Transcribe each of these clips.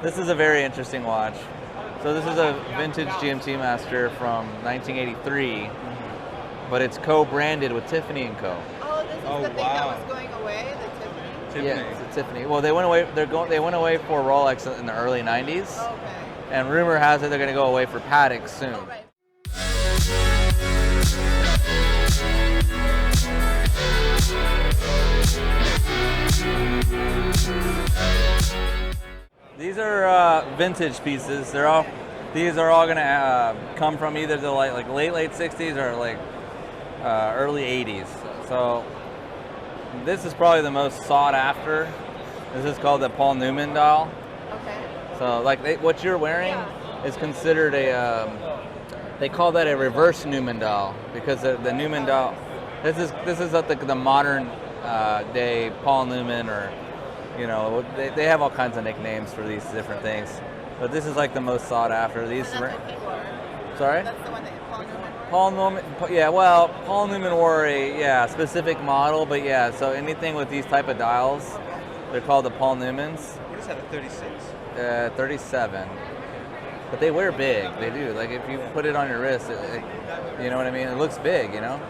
This is a very interesting watch. So this is a vintage GMT Master from 1983, but it's co-branded with Tiffany & Co. Oh, this is the thing that was going away, the Tiffany? Yeah, it's a Tiffany. Well, they went away. They went away for Rolex in the early 90s, Oh, okay. and rumor has it they're going to go away for Patek soon. Oh, right. These are vintage pieces. These are all gonna come from either the like late 60s or like early 80s. So this is probably the most sought after. This is called the Paul Newman dial. Okay. So like what you're wearing is considered a they call that a reverse Newman dial because the Newman dial. This is like the modern day Paul Newman, or you know, they have all kinds of nicknames for these different things, but this is like the most sought after. These. And that's what he wore. Sorry? That's the one that Paul Newman wore? Paul Newman, yeah, well, Paul Newman wore a specific model, but yeah, so anything with these type of dials, they're called the Paul Newmans. What is that, a 36? 37. But they wear big, they do. Like if you put it on your wrist, you know what I mean? It looks big, you know?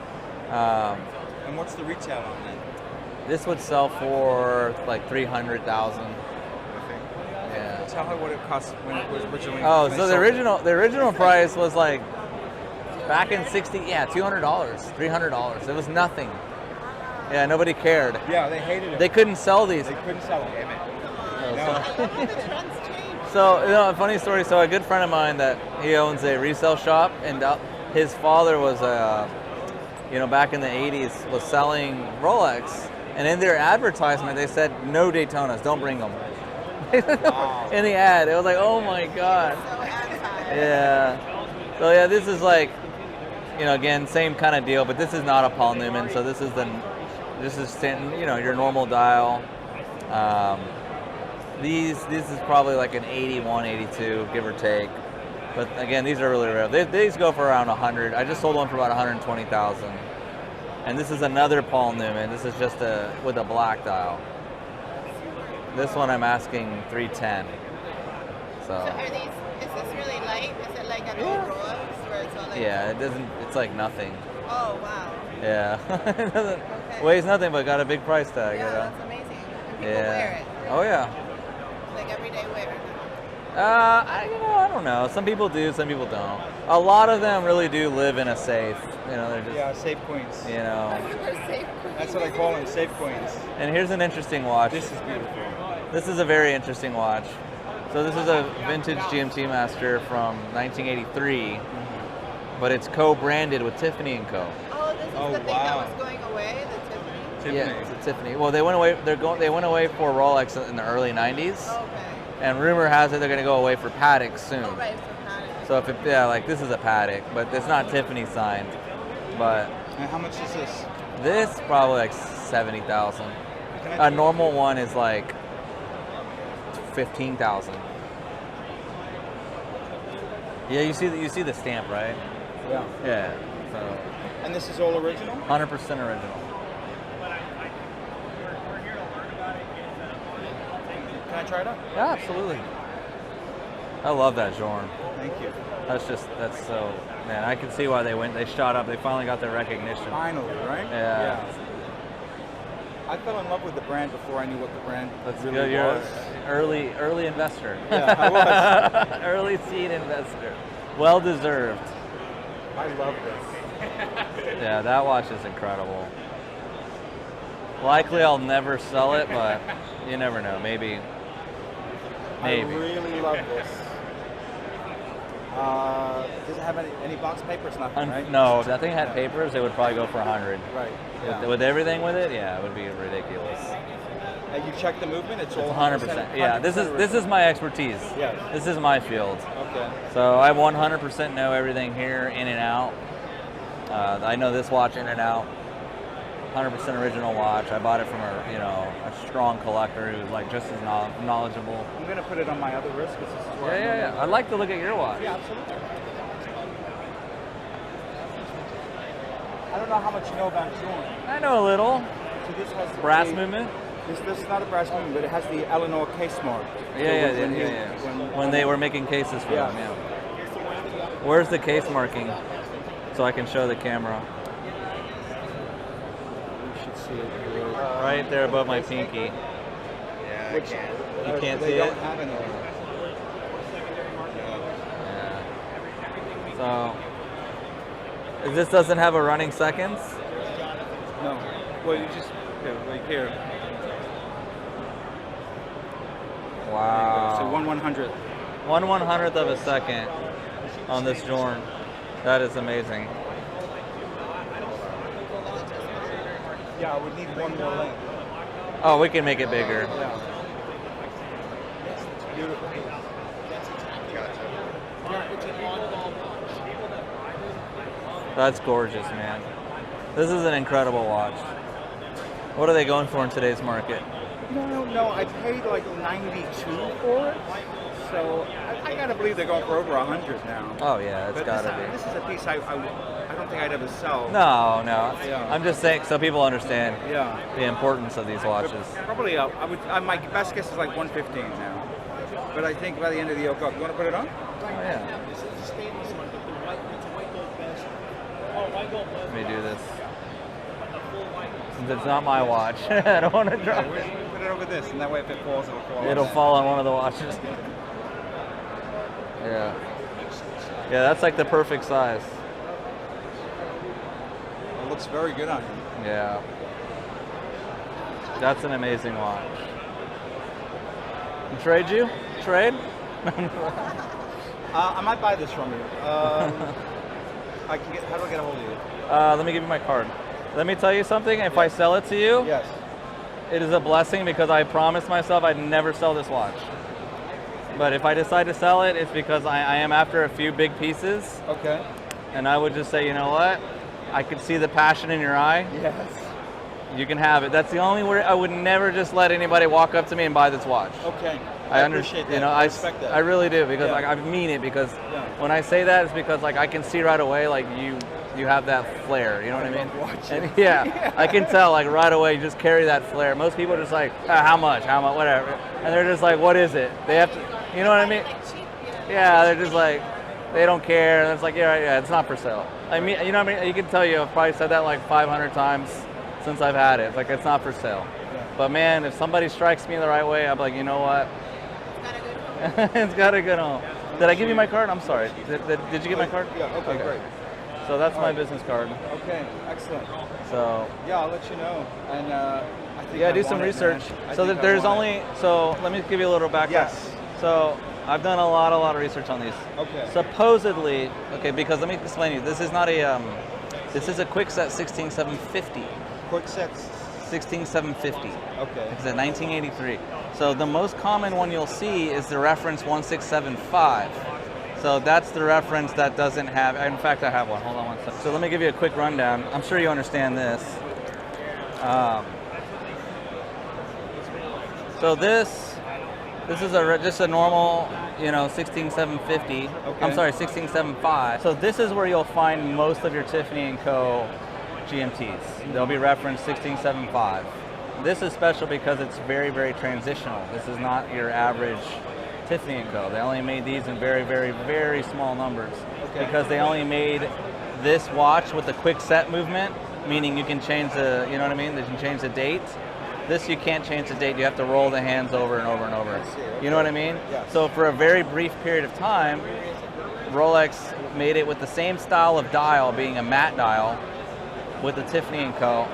And what's the retail on that? This would sell for like 300,000. Yeah. Tell her what it cost when it was originally. Oh, so the original price was like back in $200, $300. It was nothing. Yeah, nobody cared. Yeah, they hated it. They couldn't sell these. They couldn't sell them. Damn it. No. So, you know, a funny story. So, a good friend of mine that he owns a resale shop, and his father was, you know, back in the 80s, was selling Rolex, and in their advertisement they said no Daytonas, don't bring them. Wow. In the ad, it was like, oh my god. So anti. Yeah. So yeah, this is like, you know, again, same kind of deal, but this is not a Paul Newman. So this is you know, your normal dial. This is probably like an 81, 82, give or take. But again, these are really rare. These go for around 100. I just sold one for about 120,000. And this is another Paul Newman. This is just with a black dial. This one I'm asking 310. So Are these? Is this really light? Is it like an old Rolex where it's all like? yeah, it doesn't. It's like nothing. Oh wow. Yeah, it doesn't Okay. weighs nothing, but got a big price tag. Yeah, You know? that's amazing. And people Yeah. wear it. Oh yeah. Like everyday wear. I don't know. Some people do, some people don't. A lot of them really do live in a safe. You know, they're just. Yeah, safe coins. You know. They're safe. That's what I call them, safe coins. And here's an interesting watch. This is beautiful. This is a very interesting watch. So this is a vintage GMT Master from 1983, but it's co-branded with Tiffany & Co. Oh, this is Oh, the thing wow. that was going away, the Tiffany? Yeah, it's a Tiffany. Well, they went away. They went away for Rolex in the early 90s, Oh, okay. and rumor has it they're going to go away for Patek soon. Oh, right, for Patek. So if like this is a Patek, but it's not Tiffany signed. But And how much is this? this probably like 70,000. Can I A normal one is like 15,000. Yeah, you see the stamp, right? Yeah. Yeah. So And this is all original? 100% original. Can I try it out? Yeah, absolutely. I love that Jorn. Thank you. That's so, man, I can see why they shot up. They finally got their recognition. Finally, right? Yeah. I fell in love with the brand before I knew what the brand That's really good. You're was. an early investor. Yeah, I was. Early seed investor. Well deserved. I love this. Yeah, that watch is incredible. Likely I'll never sell it, but you never know. Maybe. I really love this. Does it have any box papers? Nothing, right? No, if that thing had papers, it would probably go for 100. Right. Yeah. With everything with it, yeah, it would be ridiculous. And you check the movement? It's all 100%. Yeah, this is my expertise. Yeah. This is my field. Okay. So I 100% know everything here, in and out. I know this watch in and out. 100% original watch. I bought it from a strong collector who's like just as knowledgeable. I'm gonna put it on my other wrist because this is where Yeah. I'd like to look at your watch. Yeah, absolutely. I don't know how much you know about Jorn. I know a little. So this has Brass a movement. This is not a brass movement, but it has the Eleanor case mark. When they were making cases for them, yeah. Where's the case marking? So I can show the camera. You should see it. Right there above my pinky. Yeah, Which, You can't they see don't it? have any. Yeah. So, this doesn't have a running seconds? No. Well, you just right here. Wow. So 1/100th. 1/100th of a second on this Jorn. That is amazing. Yeah, I would need one more link. Oh, we can make it bigger. Yeah. Beautiful. That's gorgeous, man. This is an incredible watch. What are they going for in today's market? No, I paid like 92 for it. So I gotta believe they're going for over 100 now. Oh yeah, it's But gotta this be. is a piece I don't think I'd ever sell. No. Yeah. I'm just saying so people understand Yeah. the importance of these watches. Probably, my best guess is like 115 now. But I think by the end of the year, you want to put it on? Oh yeah. Let me do this. Since it's not my watch, I don't want to drop We it. put it over this, and that way if it falls, it'll fall. It'll fall on one of the watches. Yeah. Yeah, that's like the perfect size. It looks very good on him. Yeah. That's an amazing watch. Trade you? Trade? I might buy this from you. How do I get a hold of you? Let me give you my card. Let me tell you something. If I sell it to you, Yes. it is a blessing because I promised myself I'd never sell this watch. But if I decide to sell it, it's because I am after a few big pieces. Okay. And I would just say, you know what? I could see the passion in your eye. Yes. You can have it. That's the only way. I would never just let anybody walk up to me and buy this watch. Okay. I appreciate that. You know, I respect that. I really do because Yeah. like I mean it because Yeah. when I say that it's because like I can see right away like you have that flair. You know what I mean? Watch And it. yeah, I can tell like right away. You just carry that flair. Most people are just like how much, whatever, and they're just like, what is it? They have to. You know what I mean? Like cheap, Yeah, they're just like they don't care. And it's like yeah, it's not for sale. I mean, you know what I mean? You can tell you. I've probably said that like 500 times since I've had it. It's like it's not for sale. Yeah. But man, if somebody strikes me the right way, I'm like, you know what? Got a good one. It's got a good home. Did I give you my card? I'm sorry. Did you get my card? Yeah, okay, great. So that's my Alright. business card. Okay, excellent. So Yeah, I'll let you know. And I think yeah, I do want some it, research. man. I So think I there's want only it. so let me give you a little background. Yes. So I've done a lot of research on these. Okay. Supposedly, okay, because let me explain to you. This is not a this is a Quickset 16750. Quick sets. 16750. Okay. It's a 1983. So the most common one you'll see is the reference 1675. So that's the reference that doesn't have, in fact I have one, hold on one second. So let me give you a quick rundown. I'm sure you understand this. So this is just a normal, 16750. Okay. I'm sorry, 16755. So this is where you'll find most of your Tiffany & Co. GMTs. They'll be referenced 16755. This is special because it's very, very transitional. This is not your average Tiffany & Co. They only made these in very, very, very small numbers. Okay. Because they only made this watch with the quick set movement, meaning you can change the, you know what I mean? They can change the date. This you can't change the date. You have to roll the hands over and over and over. I see, okay. You know what I mean? Yes. So for a very brief period of time, Rolex made it with the same style of dial, being a matte dial, with the Tiffany & Co.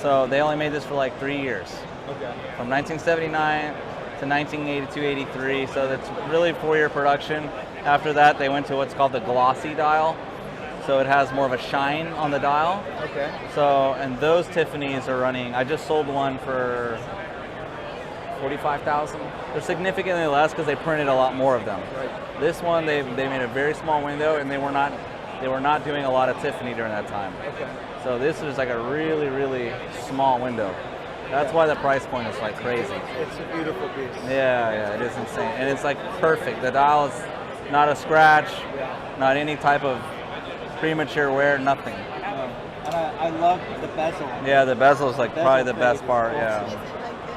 So they only made this for like 3 years. Okay. From 1979 to 1982, 83. So that's really 4-year production. After that, they went to what's called the glossy dial. So it has more of a shine on the dial. Okay. So, and those Tiffany's are running, I just sold one for 45,000. They're significantly less because they printed a lot more of them. Right. This one, they made a very small window and they were not doing a lot of Tiffany during that time. Okay. So this is like a really, really small window. That's why the price point is like crazy. It's a beautiful piece. Yeah, it is insane. And it's like perfect. The dial is not a scratch, not any type of premature wear, nothing. And I love the bezel. Yeah, the bezel is like probably the Bezel best part, awesome. yeah. Is it like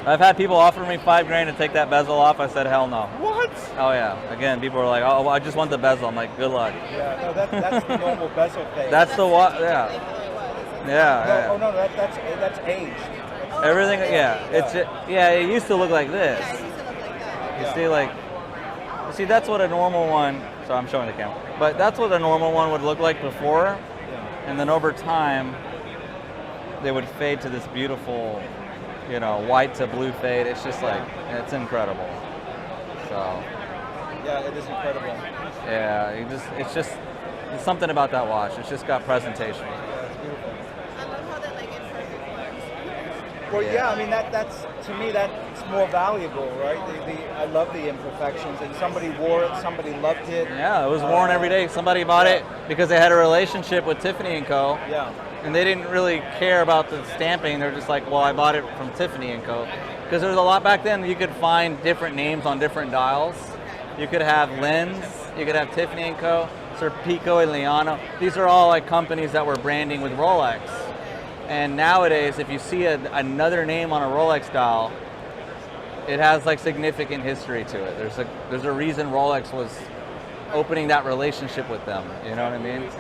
I've had people offer me $5,000 to take that bezel off. I said, hell no. What? Oh yeah. Again, people are like, oh, I just want the bezel. I'm like, good luck. Yeah, no, that's the normal bezel phase. That's the what? Yeah. Usually how it was, isn't it? Yeah. No, yeah. oh no, that's aged. Oh, Everything. it's Yeah. aged. It's yeah. It used to look like this. Yeah, it used to look like that. You see, like, you see, that's what a normal one. So I'm showing the camera, but that's what a normal one would look like before, Yeah. and then over time, they would fade to this beautiful, white to blue fade. It's just like, it's incredible. So, Yeah, it is incredible. yeah, it's something about that watch. It's just got presentation. Yeah, it's beautiful. I love how that like imperfect works. Well, Yeah. yeah, I mean that's to me that's more valuable, right? I love the imperfections, and somebody wore it, somebody loved it. Yeah, it was worn every day. Somebody bought it because they had a relationship with Tiffany & Co. Yeah, And they didn't really care about the stamping. They're just like, well, I bought it from Tiffany & Co. Because there was a lot back then. You could find different names on different dials. You could have Lens. You could have Tiffany & Co. Serpico and Liano. These are all like companies that were branding with Rolex. And nowadays, if you see another name on a Rolex dial, it has like significant history to it. There's a reason Rolex was opening that relationship with them. You know what I mean?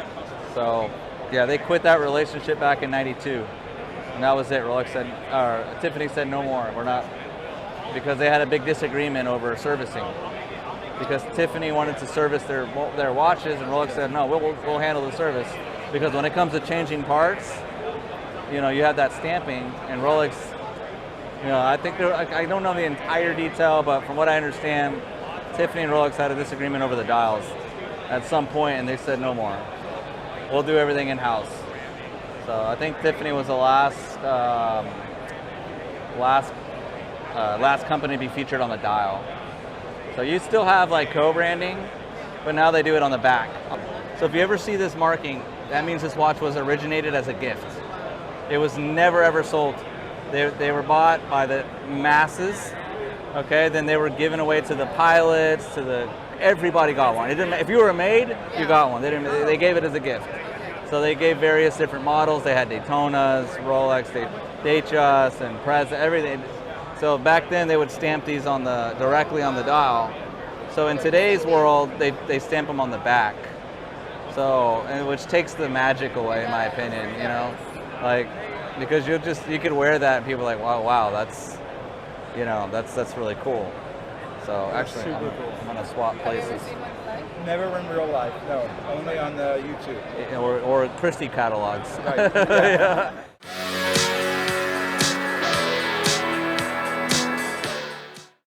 So. Yeah, they quit that relationship back in '92, and that was it. Tiffany said no more. We're not, because they had a big disagreement over servicing. Because Tiffany wanted to service their watches, and Rolex said no, we'll handle the service. Because when it comes to changing parts, you have that stamping, and Rolex, I think I don't know the entire detail, but from what I understand, Tiffany and Rolex had a disagreement over the dials at some point, and they said no more. We'll do everything in-house. So I think Tiffany was the last company to be featured on the dial. So you still have like co-branding, but now they do it on the back. So if you ever see this marking, that means this watch was originated as a gift. It was never ever sold. They were bought by the masses. Okay, then they were given away to the pilots, everybody got one. It didn't. If you were a maid, you got one. They gave it as a gift. So they gave various different models. They had Daytonas, Rolex, Datejust, and Prez, everything. So back then they would stamp these directly on the dial. So in today's world, they stamp them on the back. So, which takes the magic away, in my opinion. Like, because you could wear that and people are like, wow, that's really cool. So actually, super cool. I'm gonna swap Have you ever places. seen one live? never in real life. No, only on the YouTube. Or Christie catalogs. Right. Yeah.